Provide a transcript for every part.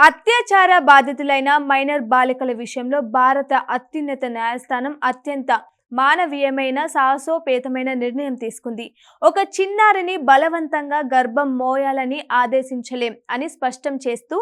అత్యాచార బాధితులైన మైనర్ బాలికల విషయంలో భారత అత్యున్నత న్యాయస్థానం అత్యంత మానవీయమైన సాహసోపేతమైన నిర్ణయం తీసుకుంది. ఒక చిన్నారిని బలవంతంగా గర్భం మోయాలని ఆదేశించలేం అని స్పష్టం చేస్తూ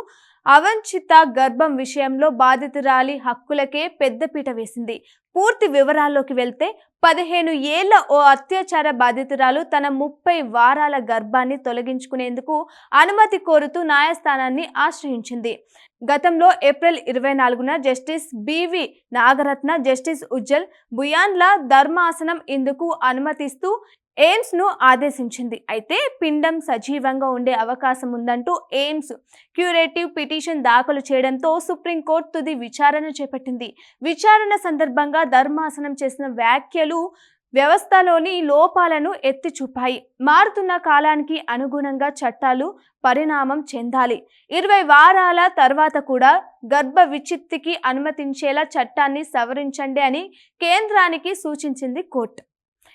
అవంచిత గర్భం విషయంలో బాధితురాలి హక్కులకే పెద్దపీట వేసింది. పూర్తి వివరాల్లోకి వెళ్తే 15 ఏళ్ల ఓ అత్యాచార బాధితురాలు తన 30 వారాల గర్భాన్ని తొలగించుకునేందుకు అనుమతి కోరుతూ న్యాయస్థానాన్ని ఆశ్రయించింది. గతంలో ఏప్రిల్ 24న Justice BV Nagarathna, Justice Ujjal బుయాన్ల ధర్మాసనం ఇందుకు అనుమతిస్తూ ఎయిమ్స్ ను ఆదేశించింది. అయితే పిండం సజీవంగా ఉండే అవకాశం ఉందంటూ ఎయిమ్స్ క్యూరేటివ్ పిటిషన్ దాఖలు చేయడంతో సుప్రీంకోర్టు తుది విచారణ చేపట్టింది. విచారణ సందర్భంగా ధర్మాసనం చేసిన వ్యాఖ్యలు వ్యవస్థలోని లోపాలను ఎత్తి చూపాయి. మారుతున్న కాలానికి అనుగుణంగా చట్టాలు పరిణామం చెందాలి. 20 వారాల తర్వాత కూడా గర్భ విచ్ఛిత్తికి అనుమతించేలా చట్టాన్ని సవరించండి అని కేంద్రానికి సూచించింది కోర్టు.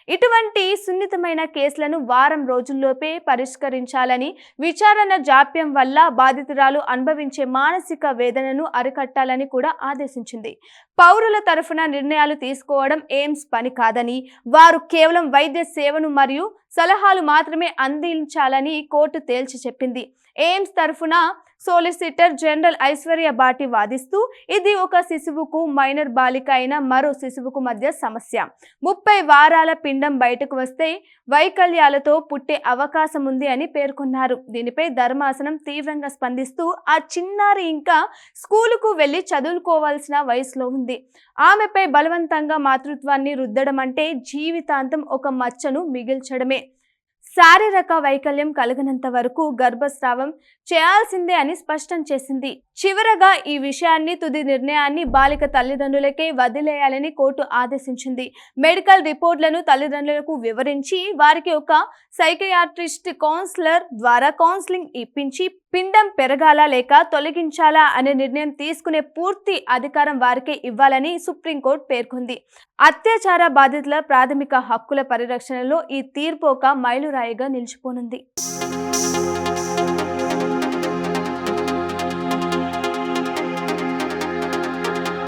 ఇటువంటి సున్నితమైన కేసులను వారం రోజుల్లోపే పరిష్కరించాలని, విచారణ జాప్యం వల్ల బాధితురాలు అనుభవించే మానసిక వేదనను అరికట్టాలని కూడా ఆదేశించింది. పౌరుల తరఫున నిర్ణయాలు తీసుకోవడం ఎయిమ్స్ పని కాదని, వారు కేవలం వైద్య సేవను మరియు సలహాలు మాత్రమే అందించాలని కోర్టు తేల్చి చెప్పింది. ఎయిమ్స్ తరఫున సోలిసిటర్ జనరల్ ఐశ్వర్య బాటి వాదిస్తూ, ఇది ఒక శిశువుకు, మైనర్ బాలిక అయిన మరో శిశువుకు మధ్య సమస్య. 30 వారాల పిండం బయటకు వస్తే వైకల్యాలతో పుట్టే అవకాశం ఉంది అని పేర్కొన్నారు. దీనిపై ధర్మాసనం తీవ్రంగా స్పందిస్తూ, ఆ చిన్నారి ఇంకా స్కూలుకు వెళ్లి చదువుకోవాల్సిన వయసులో ఉంది. ఆమెపై బలవంతంగా మాతృత్వాన్ని రుద్దడం అంటే జీవితాంతం ఒక మచ్చను మిగిల్చడమే. శారీరక వైకల్యం కలగనంత వరకు గర్భస్రావం చేయాల్సిందే అని స్పష్టం చేసింది. చివరగా ఈ విషయాన్ని తుది నిర్ణయాన్ని బాలిక తల్లిదండ్రులకే వదిలేయాలని కోర్టు ఆదేశించింది. మెడికల్ రిపోర్ట్లను తల్లిదండ్రులకు వివరించి, వారికి ఒక సైకియాట్రిస్ట్ కౌన్సిలర్ ద్వారా కౌన్సిలింగ్ ఇప్పించి పిండం పెరగాలా లేక తొలగించాలా అనే నిర్ణయం తీసుకునే పూర్తి అధికారం వారికే ఇవ్వాలని సుప్రీంకోర్టు పేర్కొంది. అత్యాచార బాధితుల ప్రాథమిక హక్కుల పరిరక్షణలో ఈ తీర్పు ఒక మైలురాయిగా నిలిచిపోనుంది.